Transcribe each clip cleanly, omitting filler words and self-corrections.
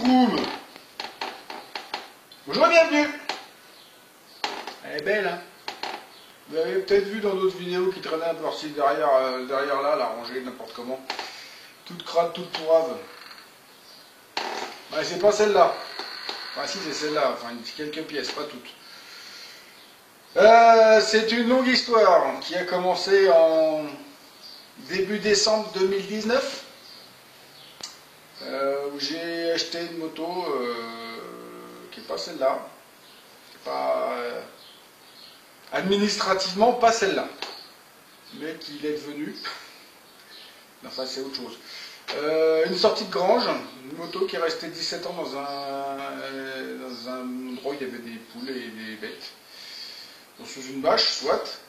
Boum. Bonjour et bienvenue. Elle est belle, hein. Vous avez peut-être vu dans d'autres vidéos qui traînaient un peu par-ci derrière là, la rangée, n'importe comment. Toute crade, toute pourrave. Ouais, c'est pas celle-là. Enfin si, c'est celle-là, enfin quelques pièces, pas toutes. C'est une longue histoire qui a commencé en début décembre 2019. Où j'ai acheté une moto qui n'est pas celle-là. Pas, administrativement, pas celle-là. Mais qui l'est devenue. Enfin, c'est autre chose. Une sortie de grange, une moto qui est restée 17 ans dans un endroit où il y avait des poules et des bêtes. Donc, sous une bâche, soit.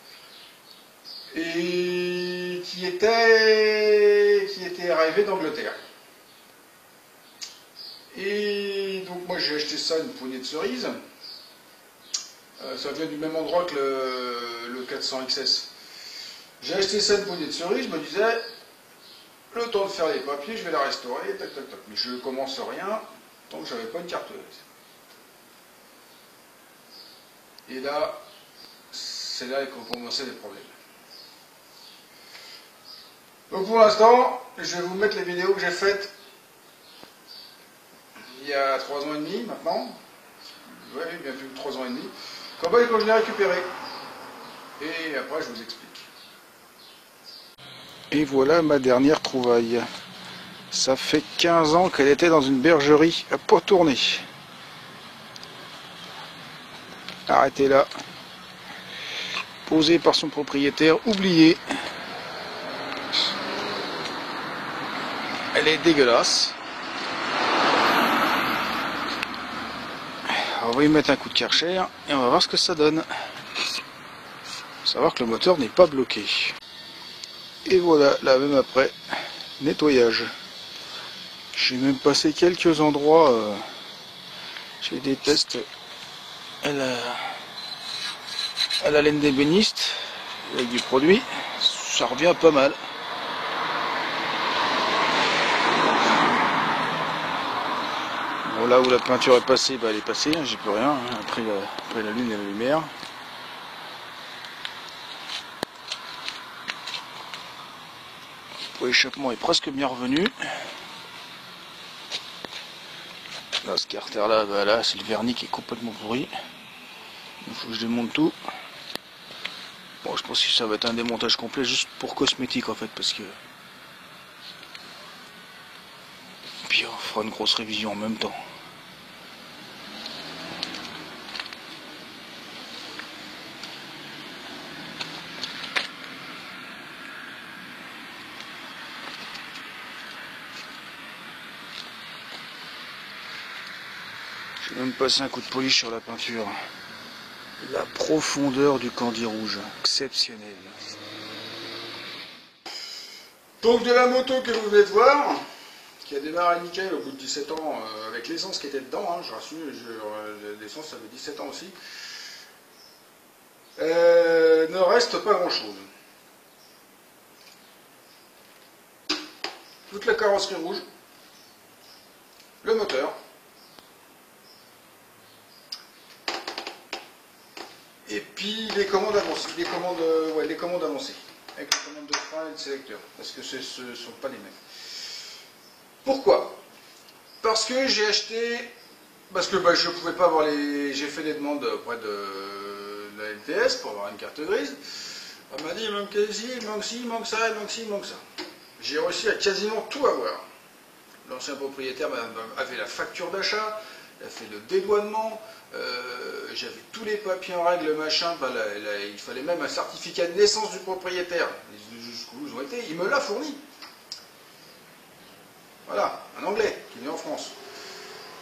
Et qui était arrivée d'Angleterre. Et donc moi j'ai acheté ça, une poignée de cerises. Ça vient du même endroit que le 400 XS. J'ai acheté ça, une poignée de cerises, je me disais, le temps de faire les papiers, je vais la restaurer, tac tac tac. Mais je ne commence rien tant que j'avais pas une carte grise. Et là, c'est là qu'ont commencé les problèmes. Donc pour l'instant, je vais vous mettre les vidéos que j'ai faites il y a 3 ans et demi maintenant. Oui, bien plus de 3 ans et demi. Quand je l'ai récupéré. Et après, je vous explique. Et voilà ma dernière trouvaille. Ça fait 15 ans qu'elle était dans une bergerie à pas tourner. Arrêtée là. Posée par son propriétaire, oubliée. Elle est dégueulasse. On va y mettre un coup de Karcher et on va voir ce que ça donne. Faut savoir que le moteur n'est pas bloqué. Et voilà, là même après, nettoyage. J'ai même passé quelques endroits. J'ai des tests à la laine d'ébéniste avec du produit. Ça revient pas mal. Bon, là où la peinture est passée, bah, elle est passée, hein, j'y peux rien, hein, après la lune et la lumière. L'échappement est presque bien revenu. Là, ce carter là, bah, là c'est le vernis qui est complètement pourri. Il faut que je démonte tout. Bon, je pense que ça va être un démontage complet juste pour cosmétique en fait, parce que... Puis on fera une grosse révision en même temps. J'ai même passé un coup de polish sur la peinture. La profondeur du candi rouge, exceptionnelle. Donc de la moto que vous venez de voir, qui a démarré nickel au bout de 17 ans, avec l'essence qui était dedans, hein, je rassure, l'essence ça fait 17 ans aussi, ne reste pas grand chose. Toute la carrosserie rouge, le moteur, et puis les commandes avancées, les commandes avancées, avec les commandes de frein et de sélecteur, parce que ce ne sont pas les mêmes. Pourquoi? Parce que j'ai acheté, parce que je ne pouvais pas avoir les, j'ai fait des demandes auprès de la LTS pour avoir une carte grise. On m'a dit il manque ci, il manque ci, il manque ça, il manque ci, il manque ça. J'ai réussi à quasiment tout avoir. L'ancien propriétaire avait la facture d'achat, il a fait le dédouanement, j'avais tous les papiers en règle, machin, il fallait même un certificat de naissance du propriétaire. Jusqu'où ils ont été, il me l'a fourni. Voilà, un Anglais qui est né en France.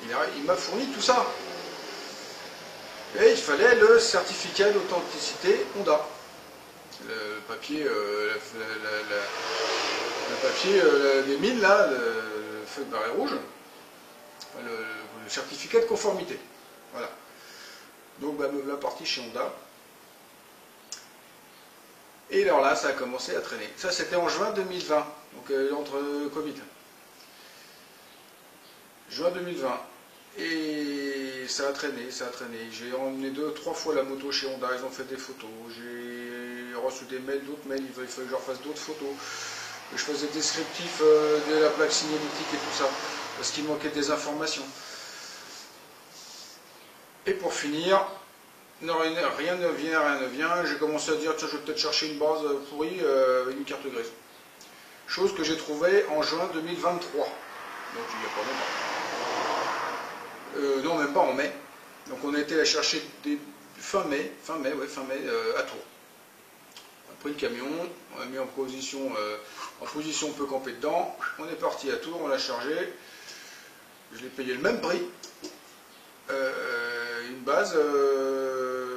Il m'a fourni tout ça. Et il fallait le certificat d'authenticité Honda. Le papier, des mines, là, le feu de barret rouge. Le certificat de conformité. Voilà. Donc, me voilà parti chez Honda. Et alors là, ça a commencé à traîner. Ça, c'était en juin 2020, donc entre Covid. juin 2020. Et ça a traîné, ça a traîné. J'ai emmené 2-3 fois la moto chez Honda, ils ont fait des photos. J'ai reçu des mails, d'autres mails, il fallait que je refasse d'autres photos. Je faisais des descriptifs de la plaque signalétique et tout ça, parce qu'il manquait des informations. Et pour finir, non, rien ne vient, rien ne vient. J'ai commencé à dire, tiens, je vais peut-être chercher une base pourrie avec une carte grise. Chose que j'ai trouvée en juin 2023. Donc il n'y a pas longtemps. Non, même pas en mai. Donc on a été la chercher fin mai à Tours. On a pris le camion, on l'a mis en position on peut camper dedans. On est parti à Tours, on l'a chargé. Je l'ai payé le même prix. Une base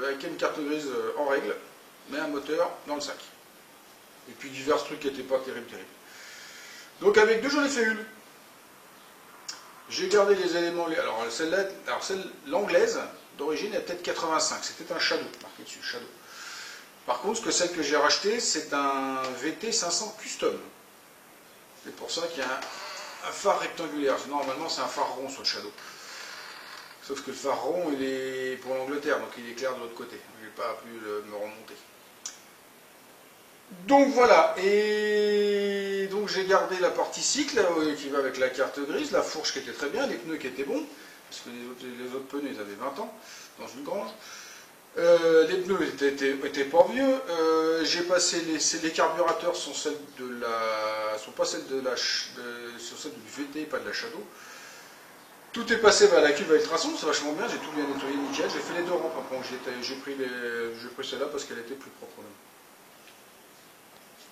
avec une carte grise en règle, mais un moteur dans le sac. Et puis divers trucs qui n'étaient pas terribles. Donc avec deux, j'en ai fait une. J'ai gardé les éléments. Alors celle-là, l'anglaise d'origine est peut-être 85. C'était un Shadow, marqué dessus, Shadow. Par contre, celle que j'ai rachetée, c'est un VT 500 Custom. C'est pour ça qu'il y a un phare rectangulaire. Normalement, c'est un phare rond sur le Shadow. Sauf que le phare rond, il est pour l'Angleterre, donc il éclaire de l'autre côté. Je n'ai pas pu me remonter. Donc voilà, et donc j'ai gardé la partie cycle qui va avec la carte grise, la fourche qui était très bien, les pneus qui étaient bons, parce que les autres pneus ils avaient 20 ans dans une grange. Les pneus étaient pas vieux. J'ai passé les carburateurs sont celles de la, sont pas celles de sont celles du VT, pas de la Shadow. Tout est passé à la cuve à ultrasons, c'est vachement bien, j'ai tout bien nettoyé, nickel. J'ai fait les deux rampes, après j'ai pris celle-là parce qu'elle était plus propre.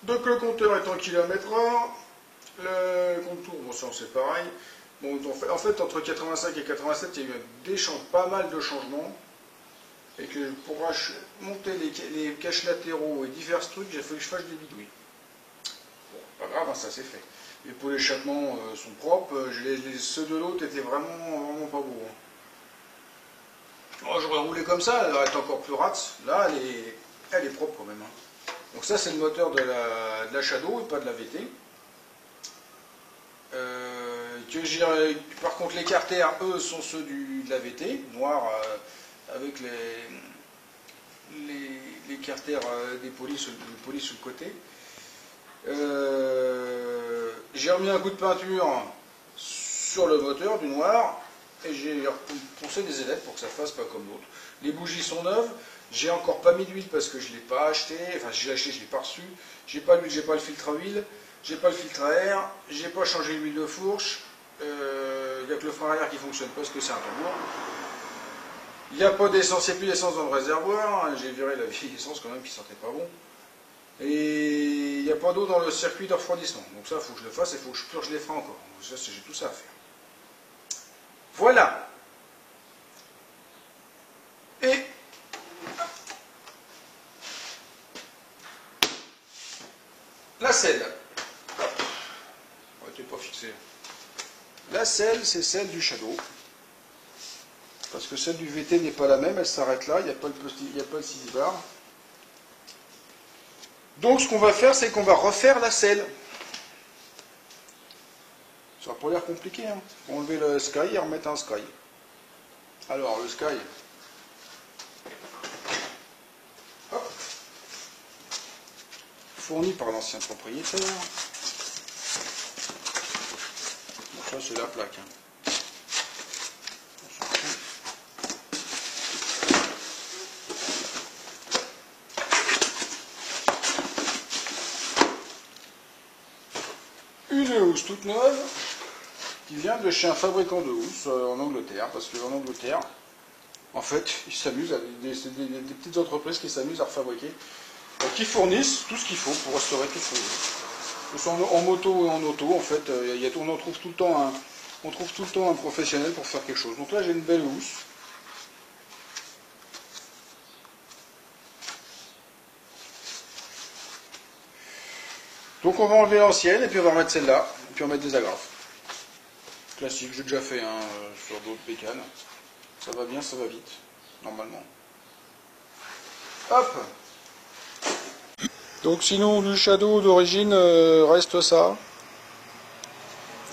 Donc le compteur est en km/h, le contour, bon ça c'est pareil. Bon, en fait, entre 85 et 87, il y a eu pas mal de changements. Et que pour monter les caches latéraux et divers trucs, j'ai fallu que je fasse des bidouilles. Bon, pas grave, hein, ça c'est fait. Les pots d'échappement sont propres, ceux de l'autre étaient vraiment pas beaux. Hein. Oh, j'aurais roulé comme ça, elle aurait été encore plus rate. Là, elle est propre quand même. Hein. Donc ça, c'est le moteur de la Shadow et pas de la VT. Par contre, les carters, eux, sont ceux de la VT, noirs, avec les carters des polis sur le côté. J'ai remis un coup de peinture sur le moteur du noir et j'ai poncé des ailettes pour que ça fasse pas comme l'autre. Les bougies sont neuves, j'ai encore pas mis d'huile parce que je ne l'ai pas acheté, enfin je l'ai acheté, je ne l'ai pas reçu. J'ai pas l'huile, j'ai pas le filtre à huile, j'ai pas le filtre à air, j'ai pas changé l'huile de fourche, il n'y a que le frein arrière qui fonctionne parce que c'est un tambour. Il n'y a pas d'essence, il n'y a plus d'essence dans le réservoir, j'ai viré la vieille essence quand même qui sentait pas bon. Et il n'y a pas d'eau dans le circuit de refroidissement. Donc ça, il faut que je le fasse et il faut que je purge les freins encore. Ça, j'ai tout ça à faire. Voilà. Et la selle. Elle n'était pas fixée. La selle, c'est celle du Shadow. Parce que celle du VT n'est pas la même, elle s'arrête là, il n'y a pas le 6 bar. Donc ce qu'on va faire, c'est qu'on va refaire la selle. Ça n'a pas l'air compliqué, hein. Faut enlever le Sky et remettre un Sky. Alors le Sky. Hop. Fourni par l'ancien propriétaire. Bon, ça c'est la plaque. Hein. Une housse toute neuve qui vient de chez un fabricant de housses en Angleterre, parce qu'en Angleterre, en fait, ils s'amusent, c'est des petites entreprises qui s'amusent à refabriquer, qui fournissent tout ce qu'il faut pour restaurer tout ce que ce soit en moto et en auto. En fait, on trouve tout le temps un professionnel pour faire quelque chose. Donc là, j'ai une belle housse. Donc on va enlever l'ancienne et puis on va remettre celle-là, et puis on va mettre des agrafes. Classique, j'ai déjà fait sur d'autres bécanes. Ça va bien, ça va vite, normalement. Hop. Donc sinon du Shadow d'origine reste ça.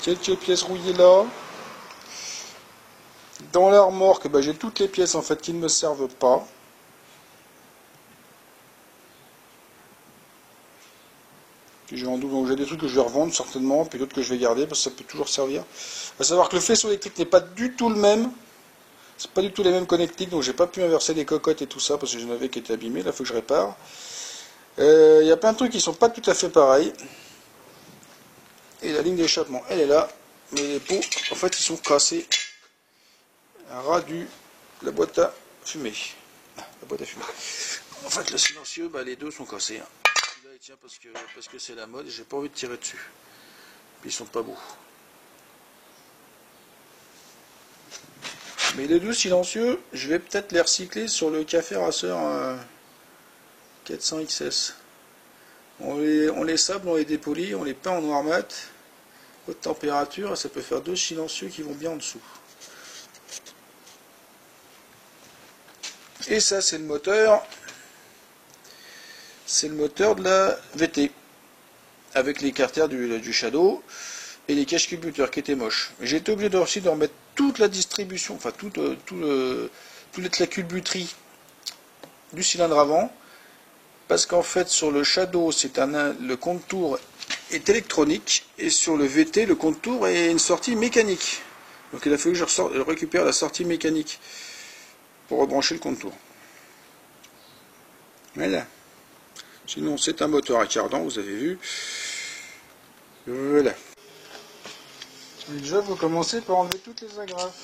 Quelques pièces rouillées là. Dans la remorque, j'ai toutes les pièces en fait qui ne me servent pas. Puis j'ai en double, donc j'ai des trucs que je vais revendre certainement, puis d'autres que je vais garder parce que ça peut toujours servir. À savoir que le faisceau électrique n'est pas du tout le même. C'est pas du tout les mêmes connectiques, donc j'ai pas pu inverser les cocottes et tout ça parce que j'en avais qui étaient abîmées. Là, il faut que je répare. Il y a plein de trucs qui sont pas tout à fait pareils. Et la ligne d'échappement, elle est là, mais les pots, en fait, ils sont cassés. Un ras de la boîte à fumer. La boîte à fumer. En fait, le silencieux, les deux sont cassés. Celui-là, il tient parce que c'est la mode et j'ai pas envie de tirer dessus. Puis ils sont pas beaux. Mais les deux silencieux, je vais peut-être les recycler sur le café rasseur 400 XS. On les sable, on les dépolit, on les peint en noir mat, haute température, et ça peut faire deux silencieux qui vont bien en dessous. Et ça, c'est le moteur. C'est le moteur de la VT, avec les carters du Shadow et les caches culbuteurs qui étaient moches. J'ai été obligé aussi de remettre toute la distribution, enfin toute la culbuterie du cylindre avant, parce qu'en fait sur le Shadow le contour est électronique et sur le VT le contour est une sortie mécanique. Donc il a fallu que je récupère la sortie mécanique pour rebrancher le contour. Voilà. Sinon c'est un moteur à cardan, vous avez vu. Voilà. Et déjà vous commencez par enlever toutes les agrafes.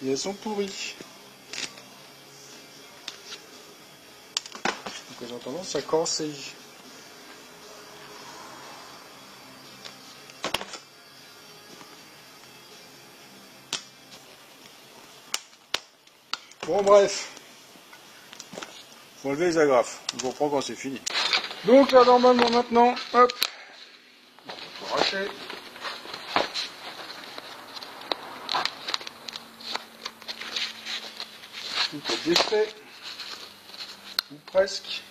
Et elles sont pourries. Donc elles ont tendance à corser. Bon bref. Faut enlever les agrafes. Je vous reprends quand c'est fini. Donc là normalement maintenant, hop. On va arracher. Tout est défait. Ou presque.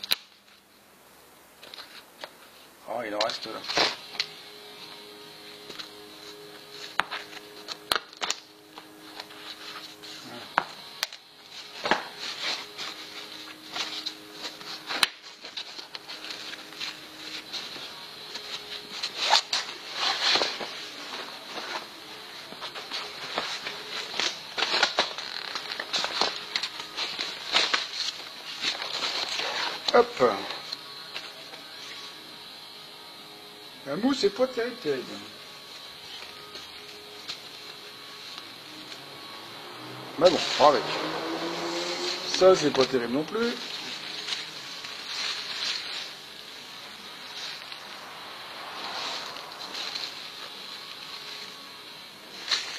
Oh, il en reste là. Hop. La mousse est pas terrible. Mais bon, on va avec. Ça, c'est pas terrible non plus.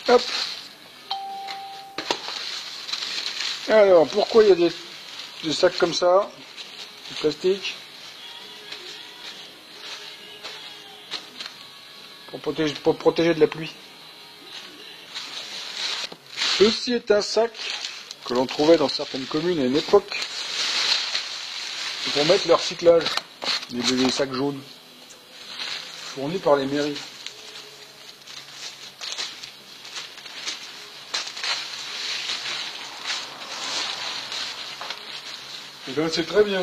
Hop. Alors, pourquoi il y a des sacs comme ça, du plastique, pour protéger de la pluie. Ceci est un sac que l'on trouvait dans certaines communes à une époque pour mettre le recyclage, des sacs jaunes, fournis par les mairies. Et ben c'est très bien.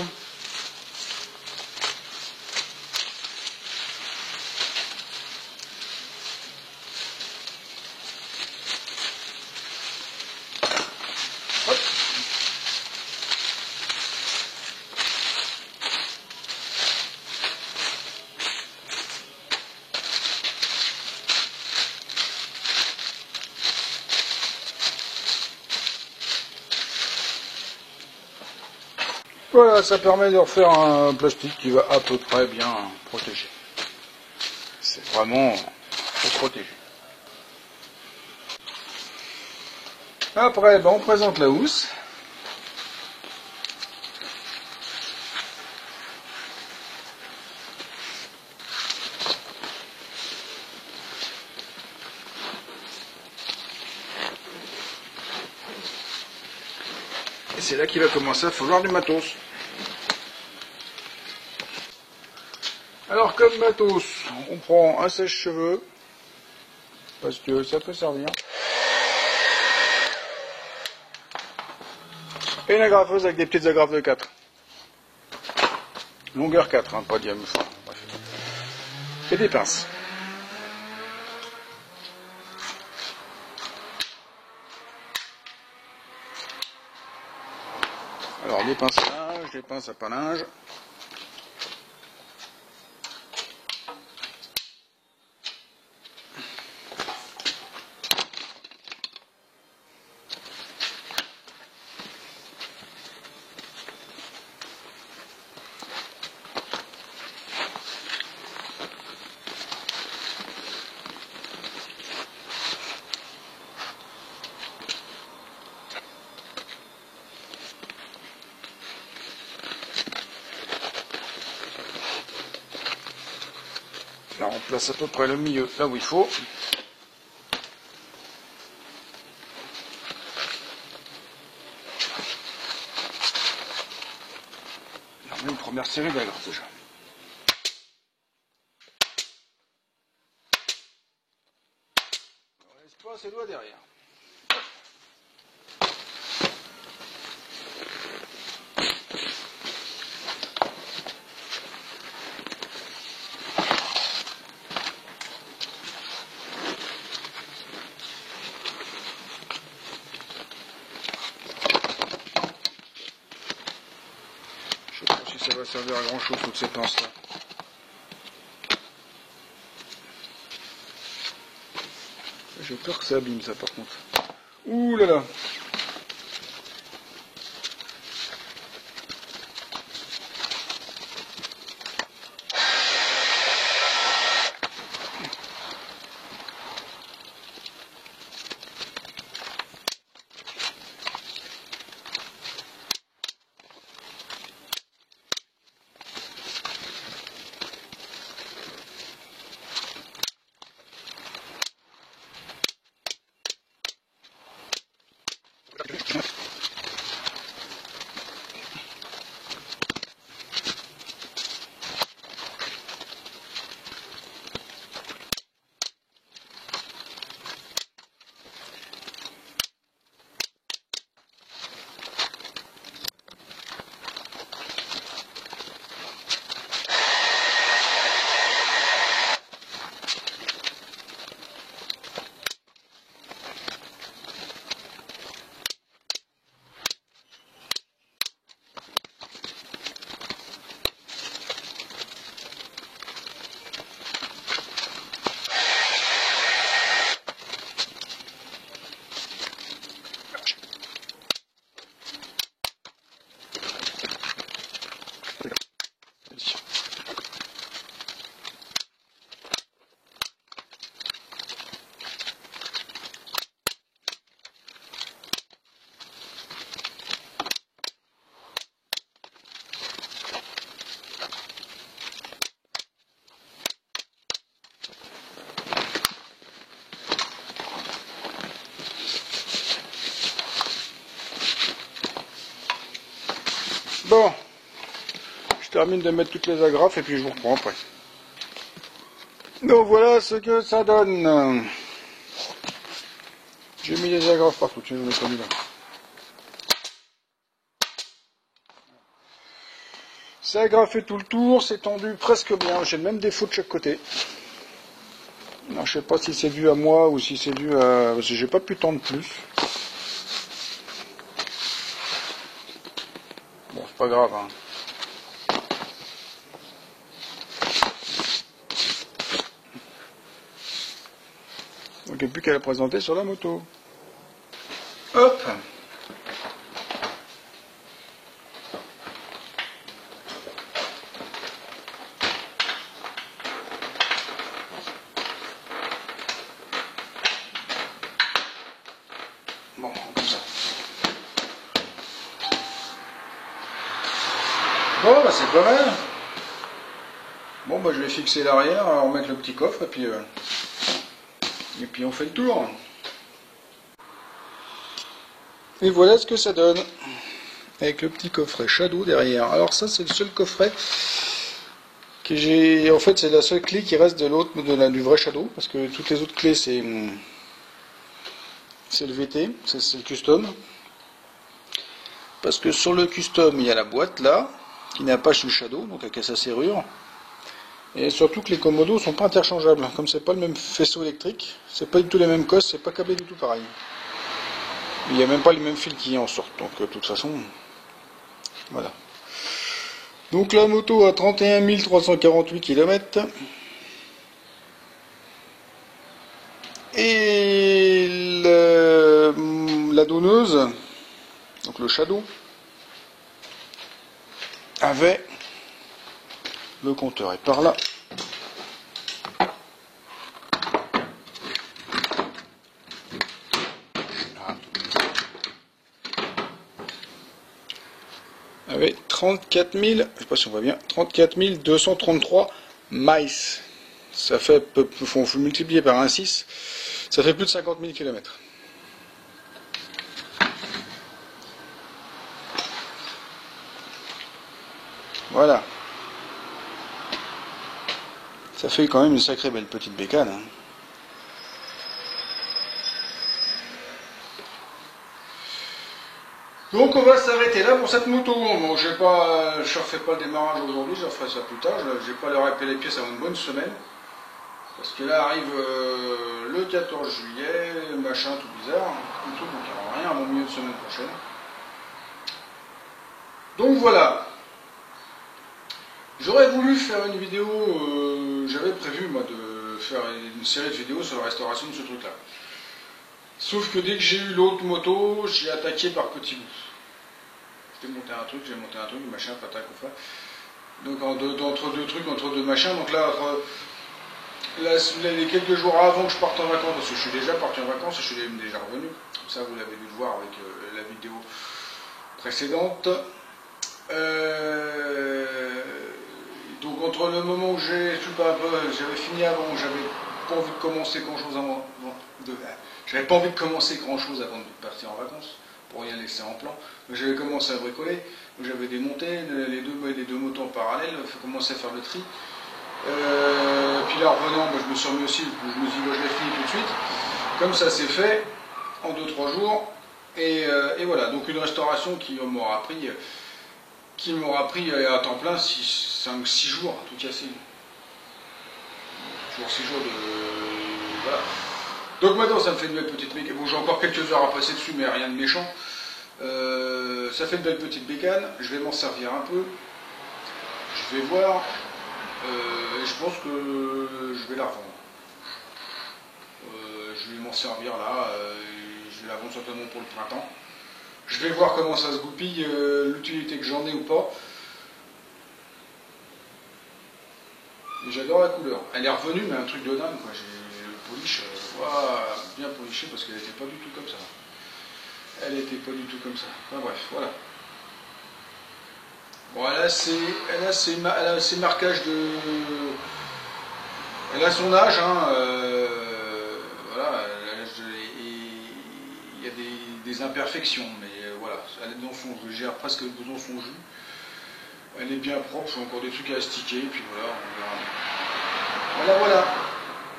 Hop. Voilà, ça permet de refaire un plastique qui va à peu près bien protéger. C'est vraiment pour protéger. Après, on présente la housse. Et c'est là qu'il va commencer à falloir du matos. Alors comme matos, on prend un sèche-cheveux, parce que ça peut servir. Et une agrafeuse avec des petites agrafes de 4. Longueur 4, hein, pas diamètre. Enfin, bref. Et des pinces. Alors des pinces à linge, des pinces à pas linge. Là on place à peu près le milieu là où il faut. On met une première série d'agrafes déjà. On laisse pas ses doigts derrière. Je sais pas si ça va servir à grand chose toutes ces pinces là. J'ai peur que ça abîme ça par contre. Ouh là là. Bon, je termine de mettre toutes les agrafes et puis je vous reprends après. Donc voilà ce que ça donne. J'ai mis les agrafes partout, tiens, j'en ai pas mis là. C'est agrafé tout le tour, c'est tendu presque bien, j'ai même des défaut de chaque côté. Alors, je sais pas si c'est dû à moi ou si c'est dû à... parce que j'ai pas pu tendre plus. Bon, c'est pas grave, hein. Donc il n'y a plus qu'à la présenter sur la moto. Hop. Bon, comme ça. Bon, bah c'est pas mal. Bon, bah je vais fixer l'arrière, remettre le petit coffre et puis on fait le tour. Et voilà ce que ça donne. Avec le petit coffret Shadow derrière. Alors ça c'est le seul coffret que j'ai. En fait c'est la seule clé qui reste de l'autre, du vrai Shadow, parce que toutes les autres clés c'est le VT, c'est le custom. parce que sur le custom, il y a la boîte là, qui n'a pas chez le Shadow, donc avec sa serrure. Et surtout que les commodos sont pas interchangeables, comme c'est pas le même faisceau électrique, c'est pas du tout les mêmes cosses, c'est pas câblé du tout pareil. Il n'y a même pas les mêmes fils qui en sortent, donc de toute façon, voilà. Donc la moto a 31 348 km. Et la donneuse, donc le Shadow, avait le compteur. Et par là, avait 34 000, je sais pas si on voit bien, 34 233 miles. Ça fait, faut multiplier par 1,6, ça fait plus de 50 000 km. Voilà. Ça fait quand même une sacrée belle petite bécane. Hein. Donc on va s'arrêter là pour cette moto. Bon, je ne refais pas le démarrage aujourd'hui, je ferai ça plus tard. Je n'ai pas leur répéter les pièces avant une bonne semaine. Parce que là arrive le 14 juillet, machin tout bizarre, tout, donc il n'y aura rien avant le milieu de semaine prochaine. Donc voilà. J'aurais voulu faire une vidéo, j'avais prévu moi de faire une série de vidéos sur la restauration de ce truc là. Sauf que dès que j'ai eu l'autre moto, j'ai attaqué par petits bouts. J'ai monté un truc, machin, patac, enfin. Donc entre deux trucs, entre deux machins, donc là, les quelques jours avant que je parte en vacances, parce que je suis déjà parti en vacances, je suis déjà revenu, ça vous l'avez dû le voir avec la vidéo précédente. Donc entre le moment où j'avais fini avant, j'avais pas envie de commencer grand chose j'avais pas envie de commencer grand chose avant de partir en vacances, pour rien laisser en plan. J'avais commencé à bricoler, j'avais démonté les deux motos en parallèle, commencé à faire le tri. Puis là en revenant, je me suis remis aussi, je me suis dit je l'ai fini tout de suite. Comme ça c'est fait en 2-3 jours. Et voilà, donc une restauration qui m'aura pris à temps plein 5-6 jours à tout casser. Toujours 6 jours de. Voilà. Donc maintenant ça me fait une belle petite bécane. Bon, j'ai encore quelques heures à passer dessus, mais rien de méchant. Ça fait une belle petite bécane. Je vais m'en servir un peu. Je vais voir. Et je pense que je vais la revendre. Je vais m'en servir là. Je vais la vendre certainement pour le printemps. Je vais voir comment ça se goupille, l'utilité que j'en ai ou pas. Et j'adore la couleur. Elle est revenue, mais un truc de dingue, quoi. J'ai le polish, bien poliché parce qu'elle n'était pas du tout comme ça. Elle n'était pas du tout comme ça. Enfin bref, voilà. Bon, elle a ses marquages de. Elle a son âge, hein. Voilà, il y a des imperfections, mais voilà, elle est dans son jus, j'ai presque dans son jus. Elle est bien propre, j'ai encore des trucs à astiquer, puis voilà, on verra. Voilà.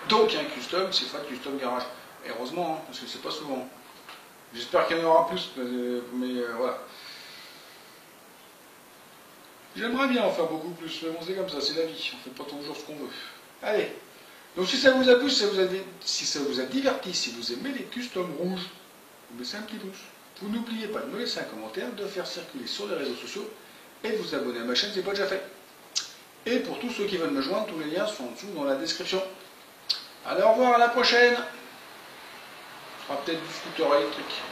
Donc, un custom, c'est pas de custom garage. Et heureusement, hein, parce que c'est pas souvent. J'espère qu'il y en aura plus, mais voilà. J'aimerais bien en faire beaucoup plus, mais bon, c'est comme ça, c'est la vie, on fait pas toujours ce qu'on veut. Allez, donc si ça vous a plu, si ça vous a diverti, si vous aimez les customs rouges, vous laissez un petit pouce. Vous n'oubliez pas de me laisser un commentaire, de faire circuler sur les réseaux sociaux et de vous abonner à ma chaîne, c'est pas déjà fait. Et pour tous ceux qui veulent me joindre, tous les liens sont en dessous dans la description. Allez, au revoir, à la prochaine. Ce sera peut-être du scooter électrique.